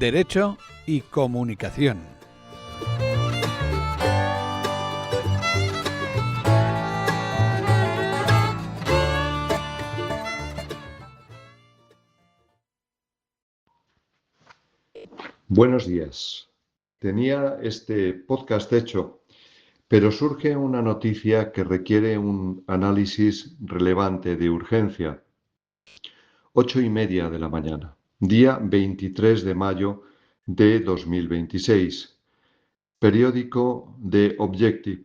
Derecho y Comunicación. Buenos días. Tenía este podcast hecho, pero surge una noticia que requiere un análisis relevante de urgencia. 8:30 de la mañana, día 23 de mayo de 2026. Periódico de Objective.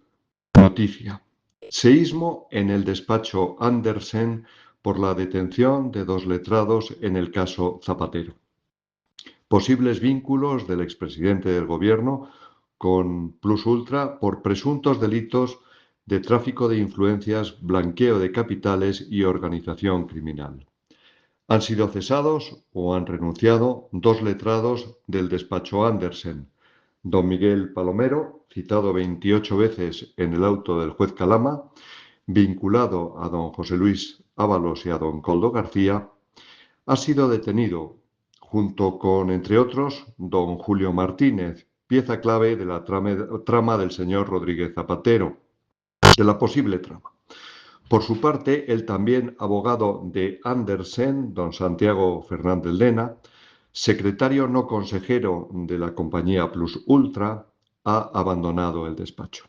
Noticia. Seísmo en el despacho Andersen por la detención de 2 letrados en el caso Zapatero. Posibles vínculos del expresidente del Gobierno con Plus Ultra por presuntos delitos de tráfico de influencias, blanqueo de capitales y organización criminal. Han sido cesados o han renunciado 2 letrados del despacho Andersen, don Miguel Palomero, citado 28 veces en el auto del juez Calama, vinculado a don José Luis Ábalos y a don Koldo García, ha sido detenido junto con, entre otros, don Julio Martínez, pieza clave de la trama del señor Rodríguez Zapatero, de la posible trama. Por su parte, el también abogado de Andersen, don Santiago Fernández Lena, secretario no consejero de la compañía Plus Ultra, ha abandonado el despacho.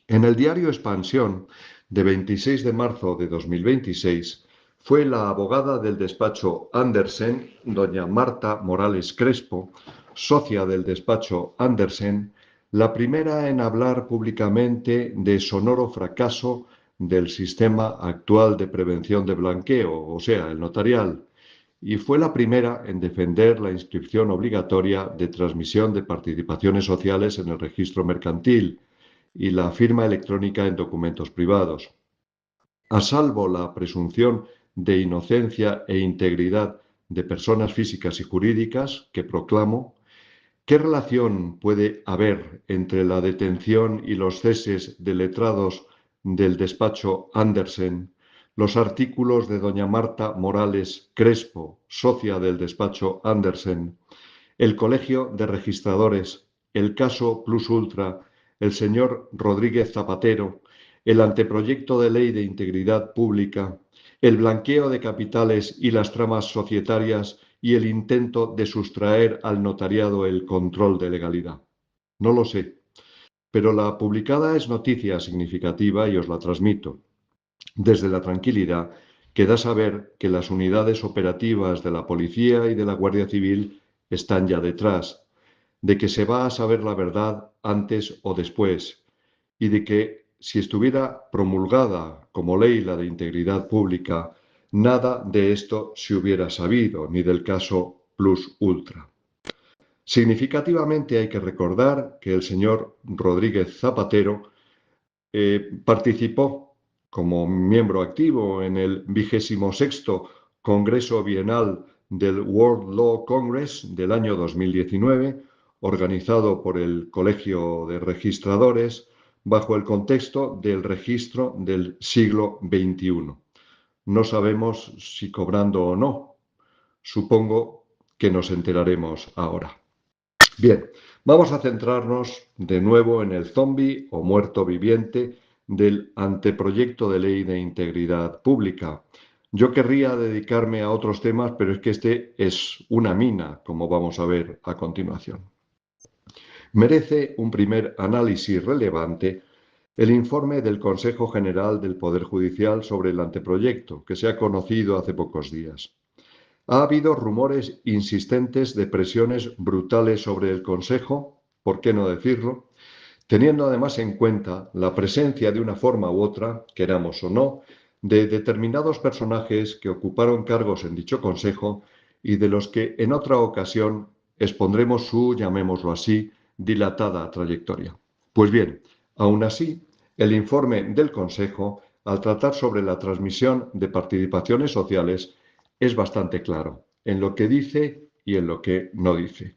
En el diario Expansión, de 26 de marzo de 2026, fue la abogada del despacho Andersen, doña Marta Morales Crespo, socia del despacho Andersen, la primera en hablar públicamente de sonoro fracaso del sistema actual de prevención de blanqueo, o sea, el notarial, y fue la primera en defender la inscripción obligatoria de transmisión de participaciones sociales en el registro mercantil y la firma electrónica en documentos privados. A salvo la presunción de inocencia e integridad de personas físicas y jurídicas que proclamo, ¿qué relación puede haber entre la detención y los ceses de letrados del despacho Andersen, los artículos de doña Marta Morales Crespo, socia del despacho Andersen, el Colegio de Registradores, el caso Plus Ultra, el señor Rodríguez Zapatero, el anteproyecto de ley de integridad pública, el blanqueo de capitales y las tramas societarias y el intento de sustraer al notariado el control de legalidad? No lo sé, pero la publicada es noticia significativa y os la transmito, desde la tranquilidad que da saber que las unidades operativas de la Policía y de la Guardia Civil están ya detrás, de que se va a saber la verdad antes o después, y de que si estuviera promulgada como ley la de integridad pública, nada de esto se hubiera sabido, ni del caso Plus Ultra. Significativamente hay que recordar que el señor Rodríguez Zapatero participó como miembro activo en el 26º Congreso Bienal del World Law Congress del año 2019, organizado por el Colegio de Registradores, bajo el contexto del registro del siglo XXI. No sabemos si cobrando o no. Supongo que nos enteraremos ahora. Bien, vamos a centrarnos de nuevo en el zombi o muerto viviente del anteproyecto de ley de integridad pública. Yo querría dedicarme a otros temas, pero es que este es una mina, como vamos a ver a continuación. Merece un primer análisis relevante el informe del Consejo General del Poder Judicial sobre el anteproyecto, que se ha conocido hace pocos días. Ha habido rumores insistentes de presiones brutales sobre el Consejo, ¿por qué no decirlo?, teniendo además en cuenta la presencia de una forma u otra, queramos o no, de determinados personajes que ocuparon cargos en dicho Consejo y de los que en otra ocasión expondremos su, llamémoslo así, dilatada trayectoria. Pues bien, aún así, el informe del Consejo, al tratar sobre la transmisión de participaciones sociales, es bastante claro en lo que dice y en lo que no dice.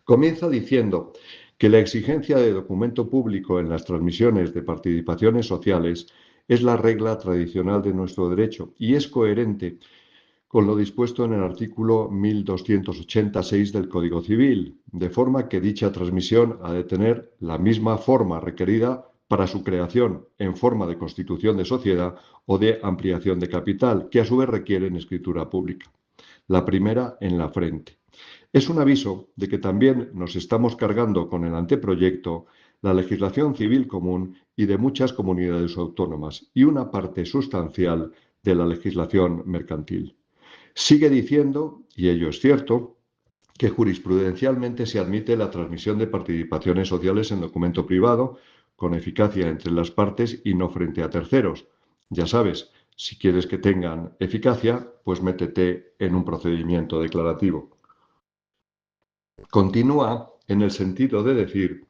Comienza diciendo que la exigencia de documento público en las transmisiones de participaciones sociales es la regla tradicional de nuestro derecho y es coherente con lo dispuesto en el artículo 1286 del Código Civil, de forma que dicha transmisión ha de tener la misma forma requerida para su creación en forma de constitución de sociedad o de ampliación de capital, que a su vez requieren escritura pública. La primera en la frente. Es un aviso de que también nos estamos cargando con el anteproyecto la legislación civil común y de muchas comunidades autónomas y una parte sustancial de la legislación mercantil. Sigue diciendo, y ello es cierto, que jurisprudencialmente se admite la transmisión de participaciones sociales en documento privado con eficacia entre las partes y no frente a terceros. Ya sabes, si quieres que tengan eficacia, pues métete en un procedimiento declarativo. Continúa en el sentido de decir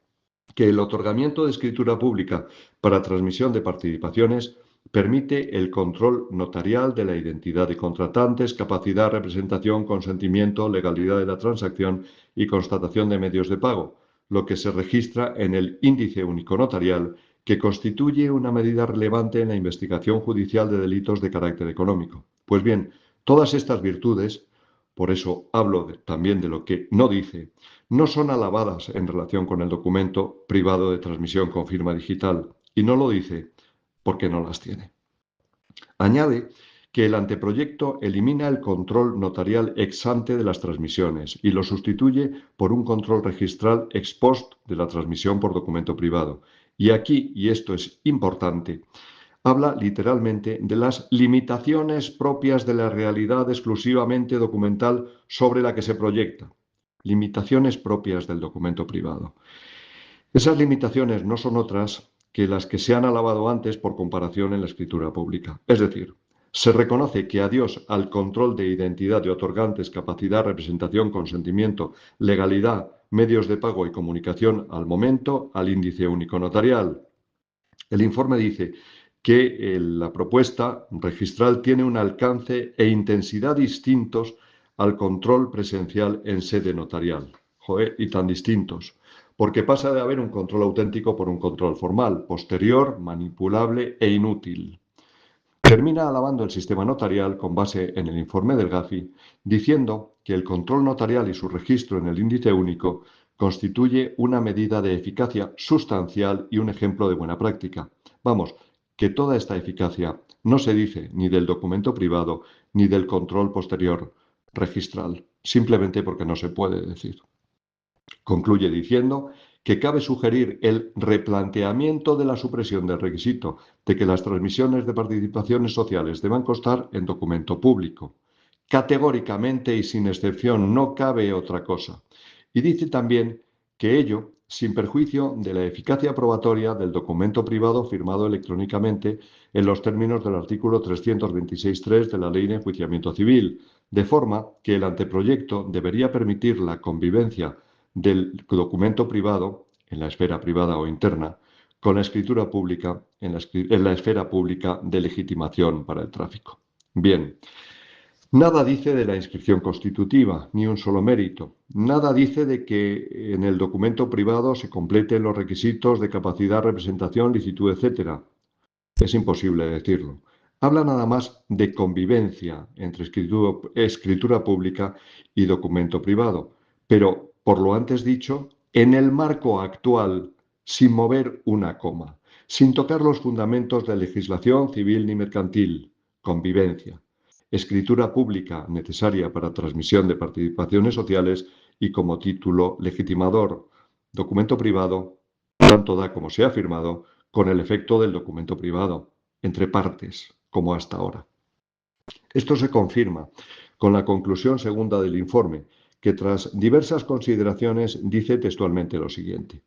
que el otorgamiento de escritura pública para transmisión de participaciones permite el control notarial de la identidad de contratantes, capacidad, representación, consentimiento, legalidad de la transacción y constatación de medios de pago, lo que se registra en el índice único notarial, que constituye una medida relevante en la investigación judicial de delitos de carácter económico. Pues bien, todas estas virtudes, por eso hablo también de lo que no dice, no son alabadas en relación con el documento privado de transmisión con firma digital, y no lo dice porque no las tiene. Añade que el anteproyecto elimina el control notarial ex ante de las transmisiones y lo sustituye por un control registral ex post de la transmisión por documento privado. Y aquí, y esto es importante, habla literalmente de las limitaciones propias de la realidad exclusivamente documental sobre la que se proyecta. Limitaciones propias del documento privado. Esas limitaciones no son otras que las que se han alabado antes por comparación en la escritura pública. Es decir, se reconoce que adiós al control de identidad de otorgantes, capacidad, representación, consentimiento, legalidad, medios de pago y comunicación al momento al índice único notarial. El informe dice que la propuesta registral tiene un alcance e intensidad distintos al control presencial en sede notarial. Joder, y tan distintos. Porque pasa de haber un control auténtico por un control formal, posterior, manipulable e inútil. Termina alabando el sistema notarial con base en el informe del GAFI, diciendo que el control notarial y su registro en el índice único constituye una medida de eficacia sustancial y un ejemplo de buena práctica. Vamos, que toda esta eficacia no se dice ni del documento privado ni del control posterior registral, simplemente porque no se puede decir. Concluye diciendo que cabe sugerir el replanteamiento de la supresión del requisito de que las transmisiones de participaciones sociales deban constar en documento público. Categóricamente y sin excepción no cabe otra cosa. Y dice también que ello sin perjuicio de la eficacia probatoria del documento privado firmado electrónicamente en los términos del artículo 326.3 de la Ley de Enjuiciamiento Civil, de forma que el anteproyecto debería permitir la convivencia del documento privado en la esfera privada o interna con la escritura pública en la esfera pública de legitimación para el tráfico. Bien, nada dice de la inscripción constitutiva, ni un solo mérito. Nada dice de que en el documento privado se completen los requisitos de capacidad, representación, licitud, etc. Es imposible decirlo. Habla nada más de convivencia entre escritura pública y documento privado, pero, por lo antes dicho, en el marco actual, sin mover una coma, sin tocar los fundamentos de legislación civil ni mercantil, convivencia. Escritura pública necesaria para transmisión de participaciones sociales y como título legitimador. Documento privado, tanto da como se ha firmado, con el efecto del documento privado, entre partes, como hasta ahora. Esto se confirma con la conclusión segunda del informe, que tras diversas consideraciones dice textualmente lo siguiente.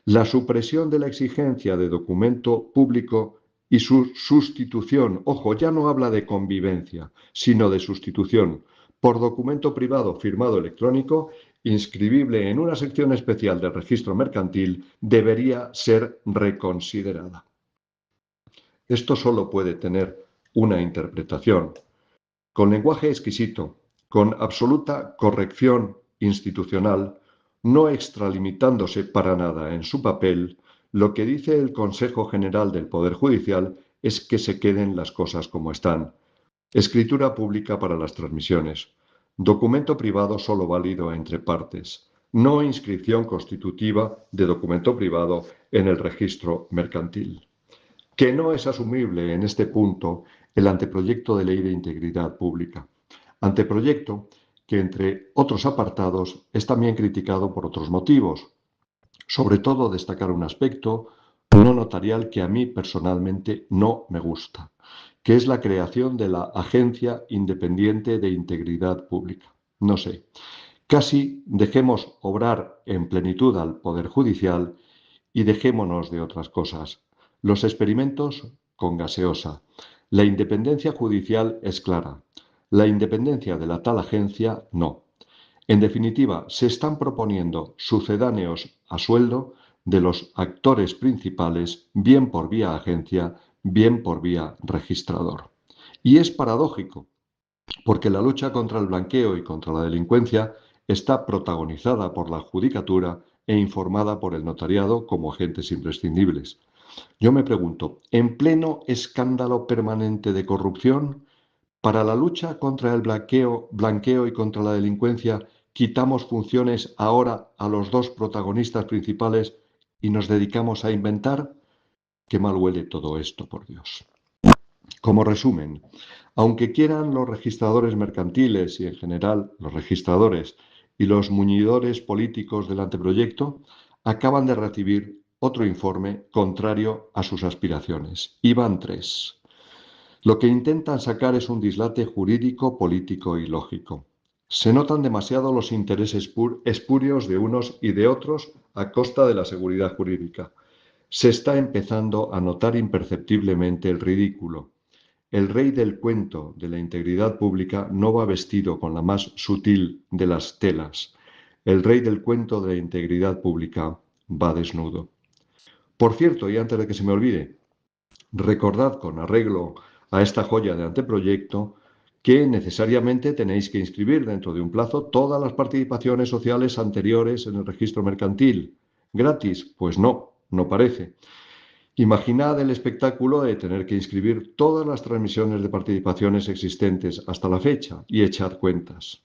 La supresión de la exigencia de documento público y su sustitución, ojo, ya no habla de convivencia, sino de sustitución, por documento privado firmado electrónico, inscribible en una sección especial del registro mercantil, debería ser reconsiderada. Esto solo puede tener una interpretación. Con lenguaje exquisito, con absoluta corrección institucional, no extralimitándose para nada en su papel, lo que dice el Consejo General del Poder Judicial es que se queden las cosas como están. Escritura pública para las transmisiones. Documento privado solo válido entre partes. No inscripción constitutiva de documento privado en el registro mercantil. Que no es asumible en este punto el anteproyecto de ley de integridad pública. Anteproyecto que, entre otros apartados, es también criticado por otros motivos. Sobre todo destacar un aspecto no notarial que a mí personalmente no me gusta, que es la creación de la Agencia Independiente de Integridad Pública. No sé, casi dejemos obrar en plenitud al Poder Judicial y dejémonos de otras cosas. Los experimentos con gaseosa. La independencia judicial es clara. La independencia de la tal agencia no. En definitiva, se están proponiendo sucedáneos a sueldo de los actores principales, bien por vía agencia, bien por vía registrador. Y es paradójico, porque la lucha contra el blanqueo y contra la delincuencia está protagonizada por la judicatura e informada por el notariado como agentes imprescindibles. Yo me pregunto, ¿en pleno escándalo permanente de corrupción, para la lucha contra el blanqueo y contra la delincuencia, quitamos funciones ahora a los dos protagonistas principales y nos dedicamos a inventar? Qué mal huele todo esto, por Dios. Como resumen, aunque quieran los registradores mercantiles y en general los registradores y los muñidores políticos del anteproyecto, acaban de recibir otro informe contrario a sus aspiraciones. Y van tres. Lo que intentan sacar es un dislate jurídico, político y lógico. Se notan demasiado los intereses espurios de unos y de otros a costa de la seguridad jurídica. Se está empezando a notar imperceptiblemente el ridículo. El rey del cuento de la integridad pública no va vestido con la más sutil de las telas. El rey del cuento de la integridad pública va desnudo. Por cierto, y antes de que se me olvide, recordad con arreglo a esta joya de anteproyecto que necesariamente tenéis que inscribir dentro de un plazo todas las participaciones sociales anteriores en el registro mercantil. ¿Gratis? Pues no, no parece. Imaginad el espectáculo de tener que inscribir todas las transmisiones de participaciones existentes hasta la fecha y echad cuentas.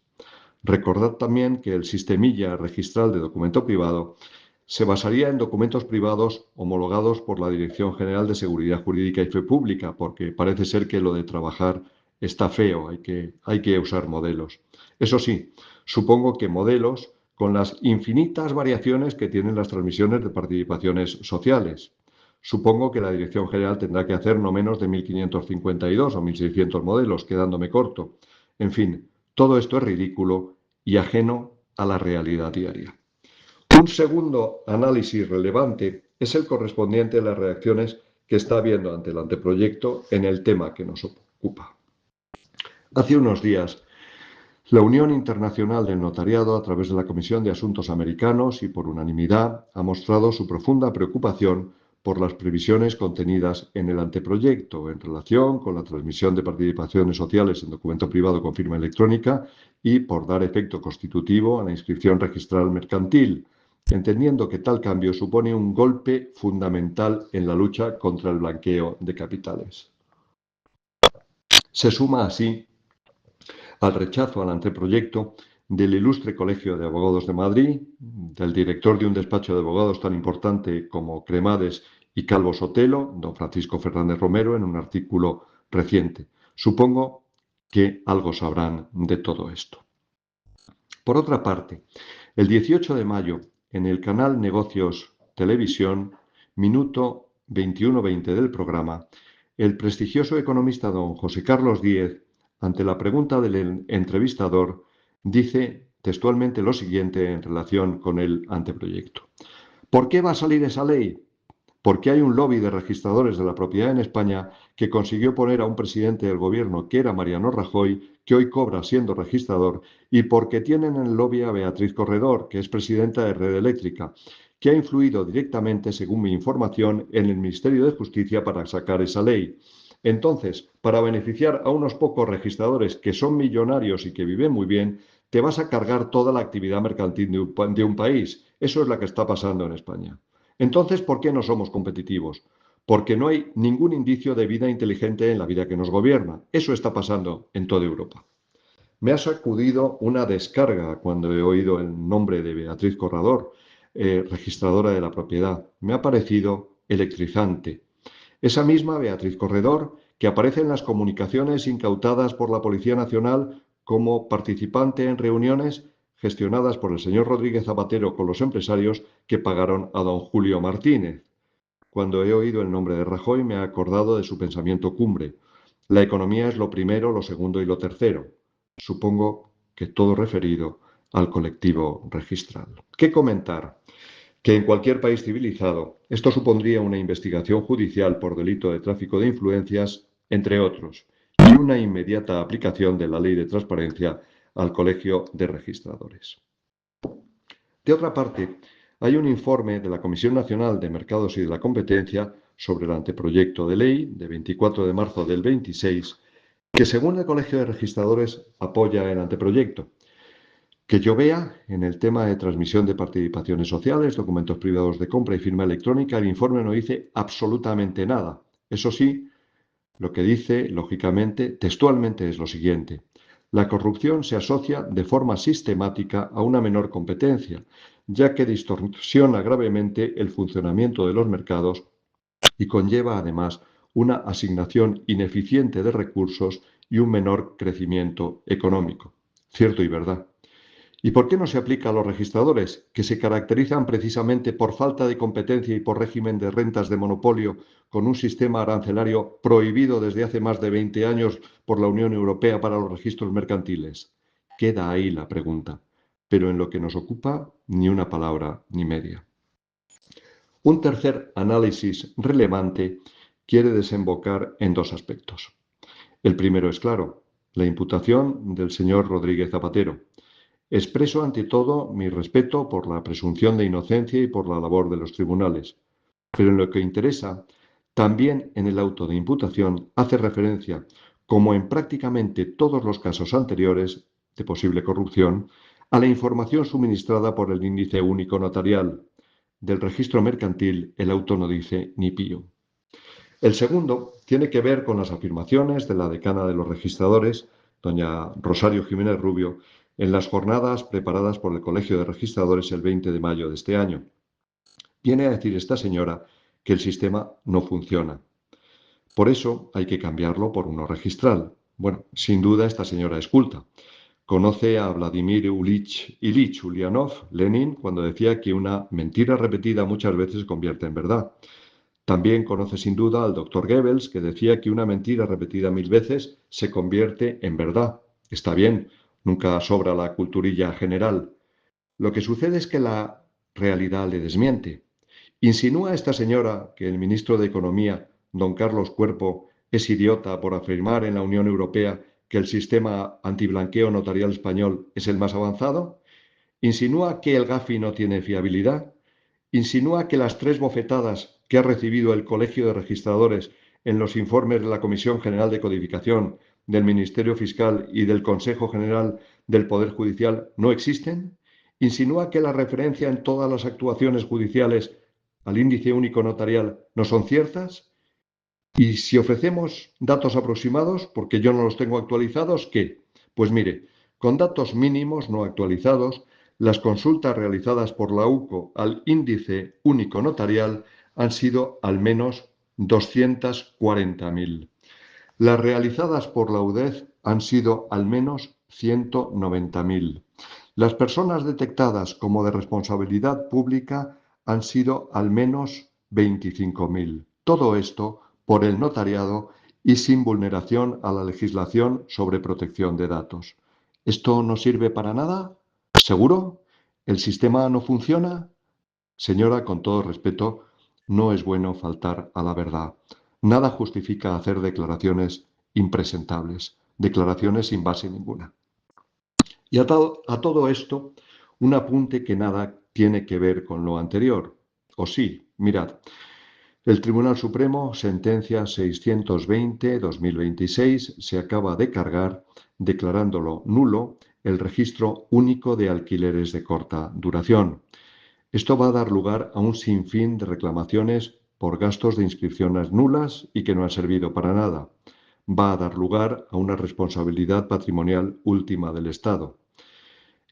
Recordad también que el sistemilla registral de documento privado se basaría en documentos privados homologados por la Dirección General de Seguridad Jurídica y Fe Pública, porque parece ser que lo de trabajar está feo, hay que usar modelos. Eso sí, supongo que modelos con las infinitas variaciones que tienen las transmisiones de participaciones sociales. Supongo que la Dirección General tendrá que hacer no menos de 1.552 o 1.600 modelos, quedándome corto. En fin, todo esto es ridículo y ajeno a la realidad diaria. Un segundo análisis relevante es el correspondiente a las reacciones que está habiendo ante el anteproyecto en el tema que nos ocupa. Hace unos días, la Unión Internacional del Notariado, a través de la Comisión de Asuntos Americanos y por unanimidad, ha mostrado su profunda preocupación por las previsiones contenidas en el anteproyecto en relación con la transmisión de participaciones sociales en documento privado con firma electrónica y por dar efecto constitutivo a la inscripción registral mercantil, entendiendo que tal cambio supone un golpe fundamental en la lucha contra el blanqueo de capitales. Se suma así al rechazo al anteproyecto del Ilustre Colegio de Abogados de Madrid, del director de un despacho de abogados tan importante como Cremades y Calvo Sotelo, don Francisco Fernández Romero, en un artículo reciente. Supongo que algo sabrán de todo esto. Por otra parte, el 18 de mayo, en el canal Negocios Televisión, minuto 21:20 del programa, el prestigioso economista don José Carlos Díez, ante la pregunta del entrevistador, dice textualmente lo siguiente en relación con el anteproyecto. ¿Por qué va a salir esa ley? Porque hay un lobby de registradores de la propiedad en España que consiguió poner a un presidente del gobierno que era Mariano Rajoy, que hoy cobra siendo registrador, y porque tienen en el lobby a Beatriz Corredor, que es presidenta de Red Eléctrica, que ha influido directamente, según mi información, en el Ministerio de Justicia para sacar esa ley. Entonces, para beneficiar a unos pocos registradores que son millonarios y que viven muy bien, te vas a cargar toda la actividad mercantil de un país. Eso es lo que está pasando en España. Entonces, ¿por qué no somos competitivos? porque no hay ningún indicio de vida inteligente en la vida que nos gobierna. Eso está pasando en toda Europa. Me ha sacudido una descarga cuando he oído el nombre de Beatriz Corredor, registradora de la propiedad. Me ha parecido electrizante. Esa misma Beatriz Corredor que aparece en las comunicaciones incautadas por la Policía Nacional como participante en reuniones gestionadas por el señor Rodríguez Zapatero con los empresarios que pagaron a don Julio Martínez. Cuando he oído el nombre de Rajoy me he acordado de su pensamiento cumbre. La economía es lo primero, lo segundo y lo tercero. Supongo que todo referido al colectivo registral. ¿Qué comentar? Que en cualquier país civilizado esto supondría una investigación judicial por delito de tráfico de influencias, entre otros, y una inmediata aplicación de la ley de transparencia al Colegio de Registradores. De otra parte, hay un informe de la Comisión Nacional de Mercados y de la Competencia sobre el anteproyecto de ley de 24 de marzo del 26, que según el Colegio de Registradores apoya el anteproyecto. Que yo vea, en el tema de transmisión de participaciones sociales, documentos privados de compra y firma electrónica, el informe no dice absolutamente nada. Eso sí, lo que dice, lógicamente, textualmente es lo siguiente. La corrupción se asocia de forma sistemática a una menor competencia, ya que distorsiona gravemente el funcionamiento de los mercados y conlleva, además, una asignación ineficiente de recursos y un menor crecimiento económico. Cierto y verdad. ¿Y por qué no se aplica a los registradores, que se caracterizan precisamente por falta de competencia y por régimen de rentas de monopolio, con un sistema arancelario prohibido desde hace más de 20 años por la Unión Europea para los registros mercantiles? Queda ahí la pregunta, pero en lo que nos ocupa, ni una palabra ni media. Un tercer análisis relevante quiere desembocar en dos aspectos. El primero es claro, la imputación del señor Rodríguez Zapatero. Expreso ante todo mi respeto por la presunción de inocencia y por la labor de los tribunales. Pero en lo que interesa, también en el auto de imputación hace referencia, como en prácticamente todos los casos anteriores de posible corrupción, a la información suministrada por el índice único notarial. Del registro mercantil el auto no dice ni pío. El segundo tiene que ver con las afirmaciones de la decana de los registradores, doña Rosario Jiménez Rubio, en las jornadas preparadas por el Colegio de Registradores el 20 de mayo de este año. Viene a decir esta señora que el sistema no funciona. Por eso hay que cambiarlo por uno registral. Bueno, sin duda esta señora es culta. Conoce a Vladimir Ilich Ulyanov, Lenin, cuando decía que una mentira repetida muchas veces se convierte en verdad. También conoce sin duda al doctor Goebbels, que decía que una mentira repetida 1000 veces se convierte en verdad. Está bien, nunca sobra la culturilla general. Lo que sucede es que la realidad le desmiente. ¿Insinúa esta señora que el ministro de Economía, don Carlos Cuerpo, es idiota por afirmar en la Unión Europea que el sistema antiblanqueo notarial español es el más avanzado? ¿Insinúa que el GAFI no tiene fiabilidad? ¿Insinúa que las 3 bofetadas que ha recibido el Colegio de Registradores en los informes de la Comisión General de Codificación, del Ministerio Fiscal y del Consejo General del Poder Judicial no existen? ¿Insinúa que la referencia en todas las actuaciones judiciales al índice único notarial no son ciertas? Y si ofrecemos datos aproximados, porque yo no los tengo actualizados, ¿qué? Pues mire, con datos mínimos no actualizados, las consultas realizadas por la UCO al índice único notarial han sido al menos 240.000. Las realizadas por la UDEF han sido al menos 190.000. Las personas detectadas como de responsabilidad pública han sido al menos 25.000. Todo esto por el notariado y sin vulneración a la legislación sobre protección de datos. ¿Esto no sirve para nada? ¿Seguro? ¿El sistema no funciona? Señora, con todo respeto, no es bueno faltar a la verdad. Nada justifica hacer declaraciones impresentables, declaraciones sin base ninguna. Y a todo esto, un apunte que nada tiene que ver con lo anterior. O sí, mirad, el Tribunal Supremo, sentencia 620-2026, se acaba de cargar, declarándolo nulo, el registro único de alquileres de corta duración. Esto va a dar lugar a un sinfín de reclamaciones por gastos de inscripciones nulas y que no han servido para nada. Va a dar lugar a una responsabilidad patrimonial última del Estado.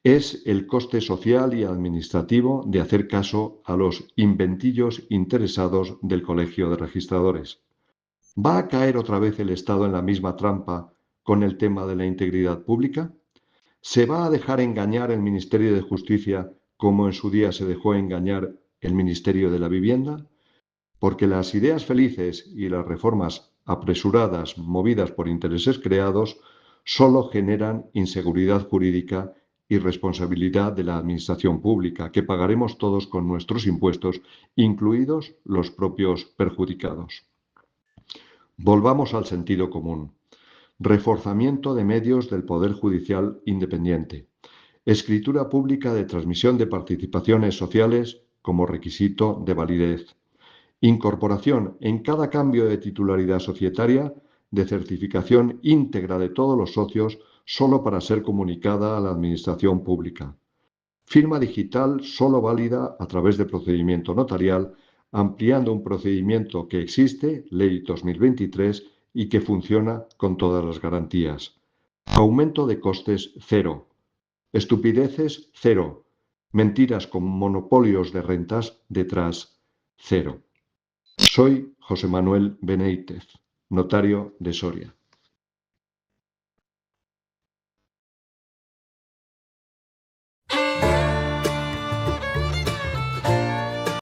Es el coste social y administrativo de hacer caso a los inventillos interesados del Colegio de Registradores. ¿Va a caer otra vez el Estado en la misma trampa con el tema de la integridad pública? ¿Se va a dejar engañar el Ministerio de Justicia como en su día se dejó engañar el Ministerio de la Vivienda? Porque las ideas felices y las reformas apresuradas movidas por intereses creados solo generan inseguridad jurídica y responsabilidad de la administración pública, que pagaremos todos con nuestros impuestos, incluidos los propios perjudicados. Volvamos al sentido común. Reforzamiento de medios del Poder Judicial independiente. Escritura pública de transmisión de participaciones sociales como requisito de validez. Incorporación en cada cambio de titularidad societaria de certificación íntegra de todos los socios solo para ser comunicada a la Administración Pública. Firma digital solo válida a través de procedimiento notarial, ampliando un procedimiento que existe, Ley 2023, y que funciona con todas las garantías. Aumento de costes cero. Estupideces cero. Mentiras con monopolios de rentas detrás cero. Soy José Manuel Benítez, notario de Soria.